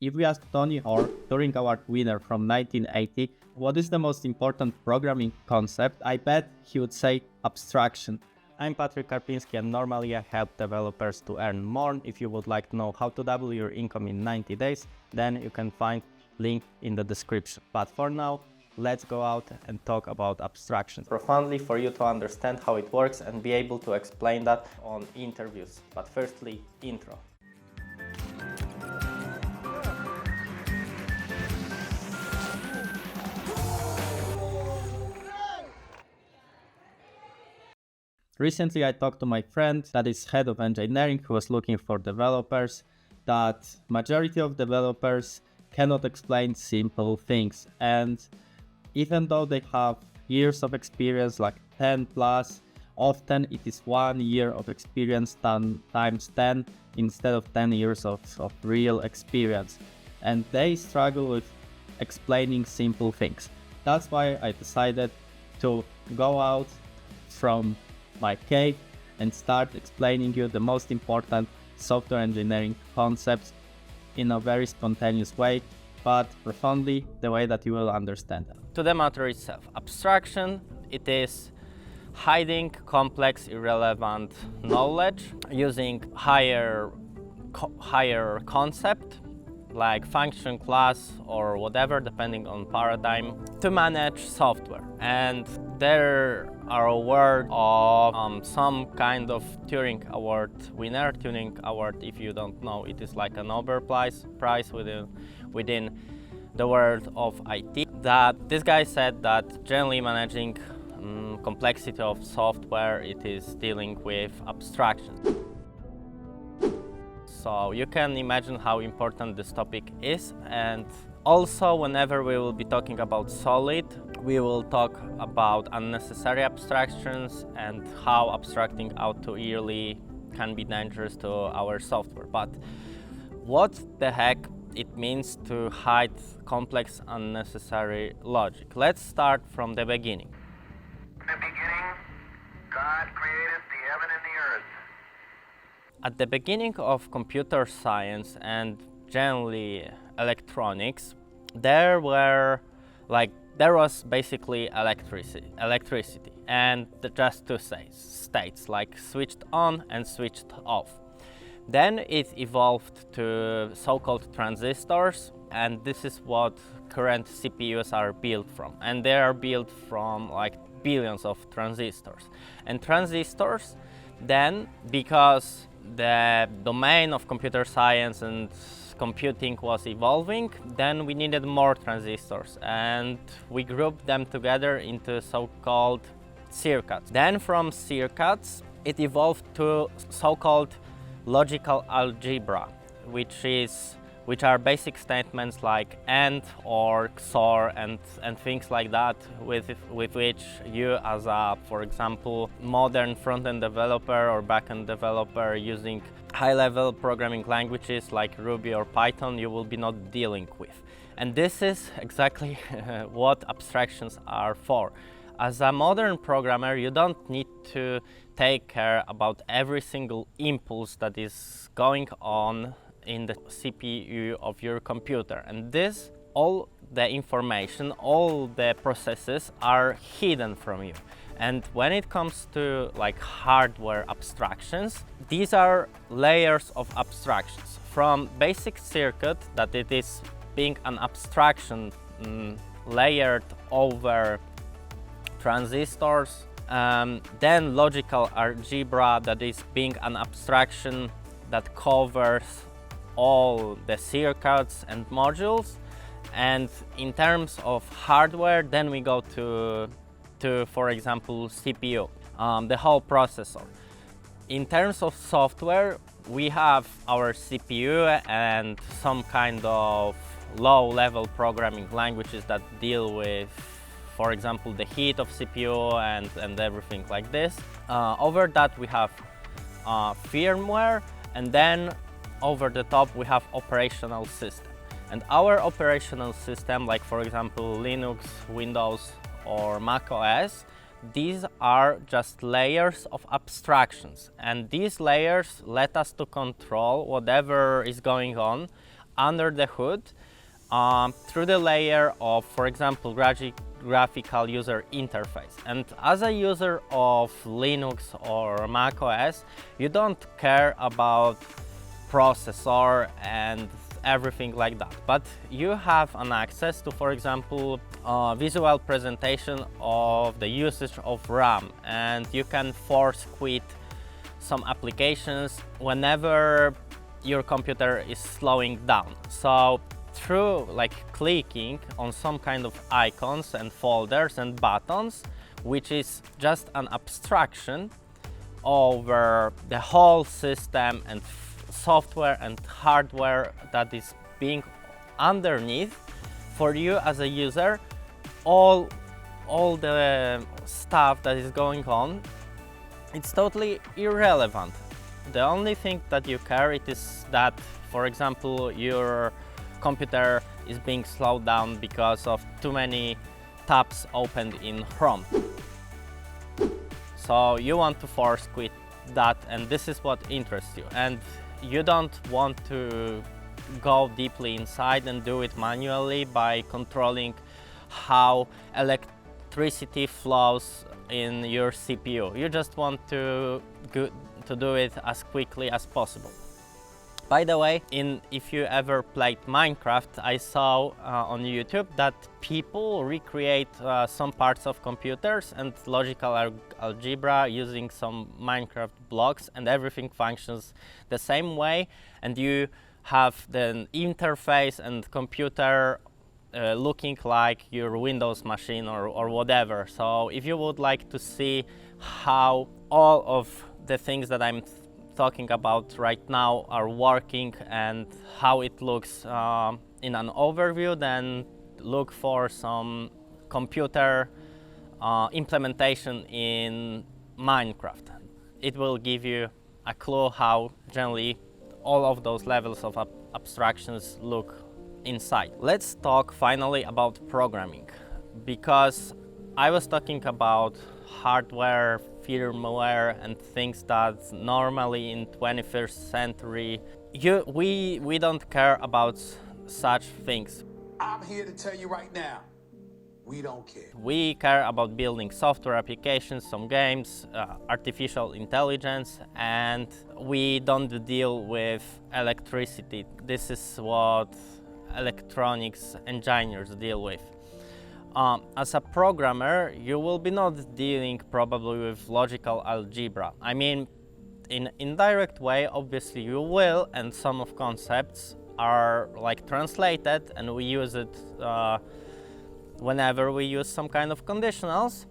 If we ask Tony Hoare, Turing Award winner from 1980, what is the most important programming concept, I bet he would say abstraction. I'm Patrick Karpinski, and normally I help developers to earn more. If you would like to know how to double your income in 90 days, then you can find link in the description. But for now, let's go out and talk about abstraction profoundly for you to understand how it works and be able to explain that on interviews. But firstly, intro. Recently, I talked to my friend that is head of engineering who was looking for developers, that majority of developers cannot explain simple things. And even though they have years of experience, like 10 plus, often it is 1 year of experience times 10 instead of 10 years of real experience. And they struggle with explaining simple things. That's why I decided to go out from my cave and start explaining you the most important software engineering concepts in a very spontaneous way, but profoundly the way that you will understand them. To the matter itself, abstraction, it is hiding complex, irrelevant knowledge using higher concept like function, class, or whatever, depending on paradigm, to manage software. And there are awards of some kind of Turing Award winner. Turing Award, if you don't know, it is like a Nobel prize within the world of IT. That this guy said that generally managing complexity of software, it is dealing with abstractions. So you can imagine how important this topic is. And also, whenever we will be talking about solid, we will talk about unnecessary abstractions and how abstracting out too early can be dangerous to our software. But what the heck it means to hide complex, unnecessary logic? Let's start from the beginning. In the beginning, God created the heaven and the earth. At the beginning of computer science and generally electronics, there was basically electricity and just two states like switched on and switched off. Then it evolved to so-called transistors, and this is what current CPUs are built from, and they are built from like billions of transistors. And transistors then, because the domain of computer science and computing was evolving, then we needed more transistors, and we grouped them together into so-called circuits. Then from circuits, it evolved to so-called logical algebra, which are basic statements like AND or XOR and things like that, with which you as a, for example, modern front-end developer or back-end developer using high-level programming languages like Ruby or Python, you will be not dealing with. And this is exactly what abstractions are for. As a modern programmer, you don't need to take care about every single impulse that is going on in the CPU of your computer, and all the information, all the processes are hidden from you. And when it comes to like hardware abstractions, these are layers of abstractions from basic circuit, that it is being an abstraction layered over transistors, then logical algebra, that is being an abstraction that covers all the circuits and modules. And in terms of hardware, then we go to for example, CPU, the whole processor. In terms of software, we have our CPU and some kind of low-level programming languages that deal with, for example, the heat of CPU and everything like this. Over that we have firmware, and then over the top we have operational system. And our operational system, like for example Linux, Windows or Mac OS, these are just layers of abstractions, and these layers let us to control whatever is going on under the hood through the layer of, for example, graphical user interface. And as a user of Linux or Mac OS, you don't care about processor and everything like that, but you have an access to, for example, visual presentation of the usage of RAM, and you can force quit some applications whenever your computer is slowing down. So through like clicking on some kind of icons and folders and buttons, which is just an abstraction over the whole system and software and hardware that is being underneath, for you as a user, all the stuff that is going on, it's totally irrelevant. The only thing that you care it is that, for example, your computer is being slowed down because of too many tabs opened in Chrome. So you want to force quit that, and this is what interests you, and you don't want to go deeply inside and do it manually by controlling how electricity flows in your CPU. You just want to do it as quickly as possible. By the way, if you ever played Minecraft, I saw on YouTube that people recreate some parts of computers and logical algebra using some Minecraft blocks, and everything functions the same way, and you have the interface and computer looking like your Windows machine or whatever. So if you would like to see how all of the things that I'm talking about right now are working and how it looks in an overview, then look for some computer implementation in Minecraft. It will give you a clue how generally all of those levels of abstractions look inside. Let's talk finally about programming, because I was talking about hardware, firmware, and things that normally in 21st century we don't care about such things. I'm here to tell you right now, we don't care. We care about building software applications, some games, artificial intelligence, and we don't deal with electricity. This is what electronics engineers deal with. As a programmer, you will be not dealing probably with logical algebra. I mean, in indirect way, obviously you will, and some of concepts are like translated, and we use it whenever we use some kind of conditionals.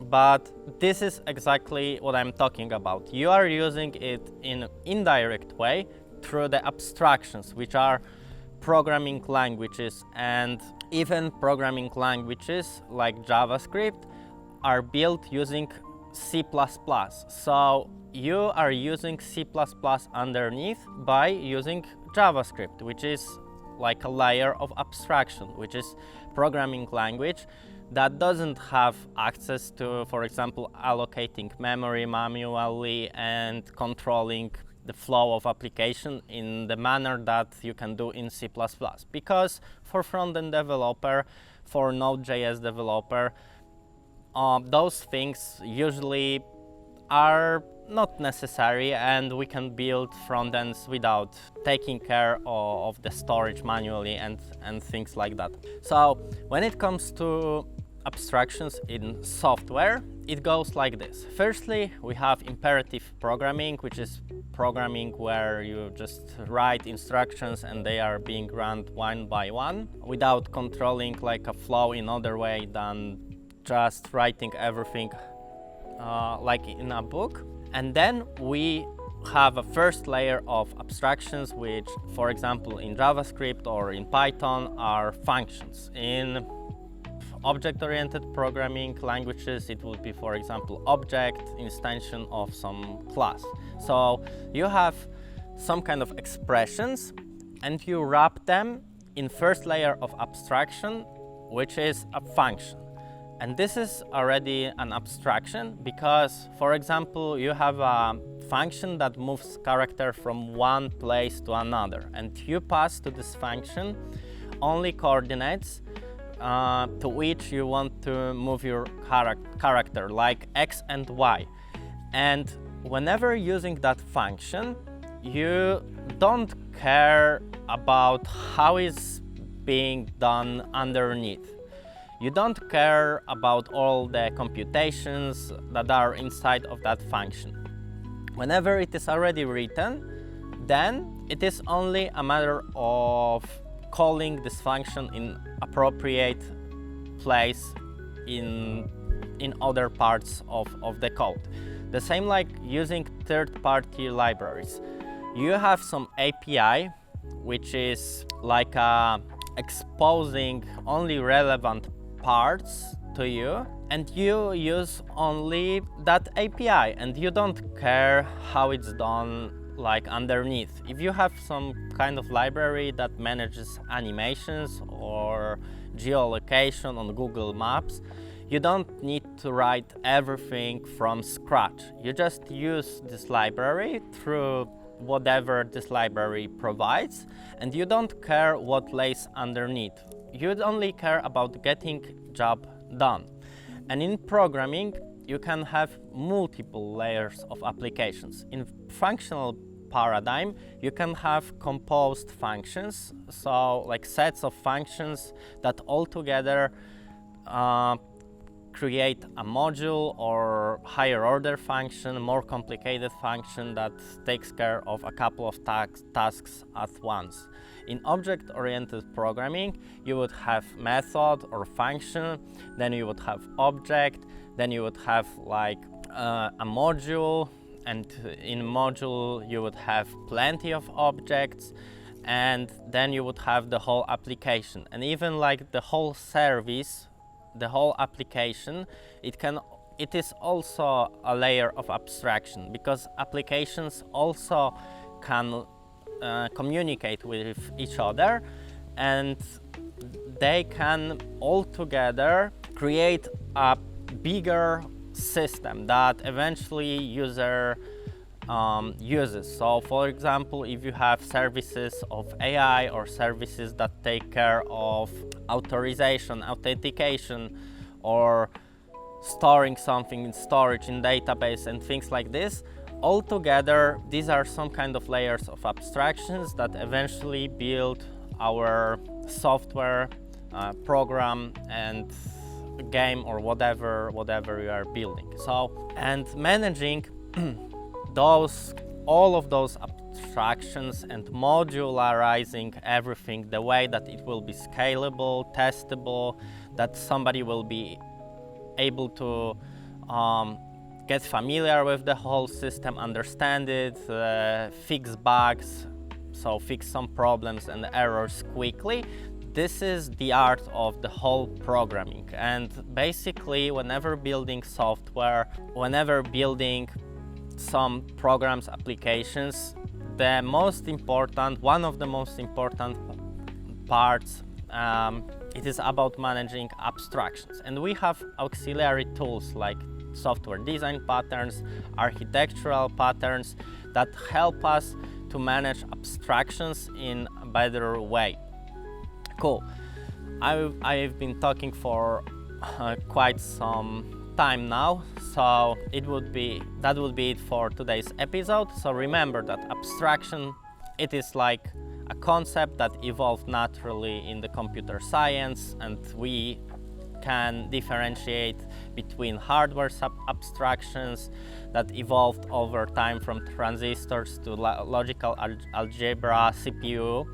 But this is exactly what I'm talking about. You are using it in indirect way through the abstractions, which are programming languages, and even programming languages like JavaScript are built using C++. So you are using C++ underneath by using JavaScript, which is like a layer of abstraction, which is programming language that doesn't have access to, for example, allocating memory manually and controlling the flow of application in the manner that you can do in C++. Because for front-end developer, for Node.js developer, those things usually are not necessary, and we can build front ends without taking care of the storage manually and things like that. So when it comes to abstractions in software, it goes like this. Firstly, we have imperative programming, which is programming where you just write instructions and they are being run one by one without controlling like a flow in other way than just writing everything like in a book. And then we have a first layer of abstractions, which, for example, in JavaScript or in Python are functions. In object-oriented programming languages, it would be, for example, object instantiation of some class. So you have some kind of expressions and you wrap them in first layer of abstraction, which is a function. And this is already an abstraction because, for example, you have a function that moves character from one place to another, and you pass to this function only coordinates to which you want to move your character, like x and y. And whenever using that function, you don't care about how it's being done underneath. You don't care about all the computations that are inside of that function. Whenever it is already written, then it is only a matter of calling this function in appropriate place in other parts of the code. The same like using third-party libraries. You have some API, which is like exposing only relevant parts to you, and you use only that API, and you don't care how it's done like underneath. If you have some kind of library that manages animations or geolocation on Google Maps, you don't need to write everything from scratch. You just use this library through whatever this library provides, and you don't care what lays underneath. You only care about getting job done. And in programming, you can have multiple layers of applications. In functional paradigm, you can have composed functions, so like sets of functions that all together create a module or higher order function, more complicated function that takes care of a couple of tasks at once. In object-oriented programming, you would have method or function, then you would have object, then you would have like a module, and in module you would have plenty of objects, and then you would have the whole application. And even like the whole service, the whole application, it is also a layer of abstraction, because applications also can communicate with each other, and they can all together create a bigger system that eventually user uses. So for example, if you have services of AI or services that take care of authorization, authentication, or storing something in storage in database and things like this, altogether these are some kind of layers of abstractions that eventually build our software, program, and game, or whatever you are building. So, and managing all of those abstractions and modularizing everything the way that it will be scalable, testable, that somebody will be able to get familiar with the whole system, understand it, fix bugs, so fix some problems and errors quickly. This is the art of the whole programming. And basically, whenever building software, whenever building some programs, applications, one of the most important parts, it is about managing abstractions. And we have auxiliary tools like software design patterns, architectural patterns that help us to manage abstractions in a better way. Cool. I've been talking for quite some time now, so that would be it for today's episode. So remember that abstraction, it is like a concept that evolved naturally in the computer science, and we can differentiate between hardware abstractions that evolved over time from transistors to logical algebra, CPU,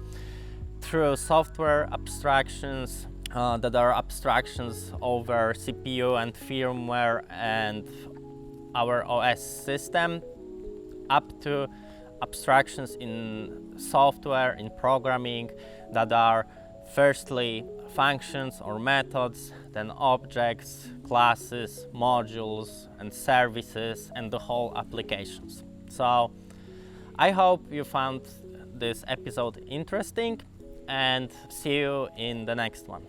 through software abstractions that are abstractions over CPU and firmware and our OS system, up to abstractions in software, in programming, that are firstly functions or methods, then objects, classes, modules, and services, and the whole applications. So I hope you found this episode interesting, and see you in the next one.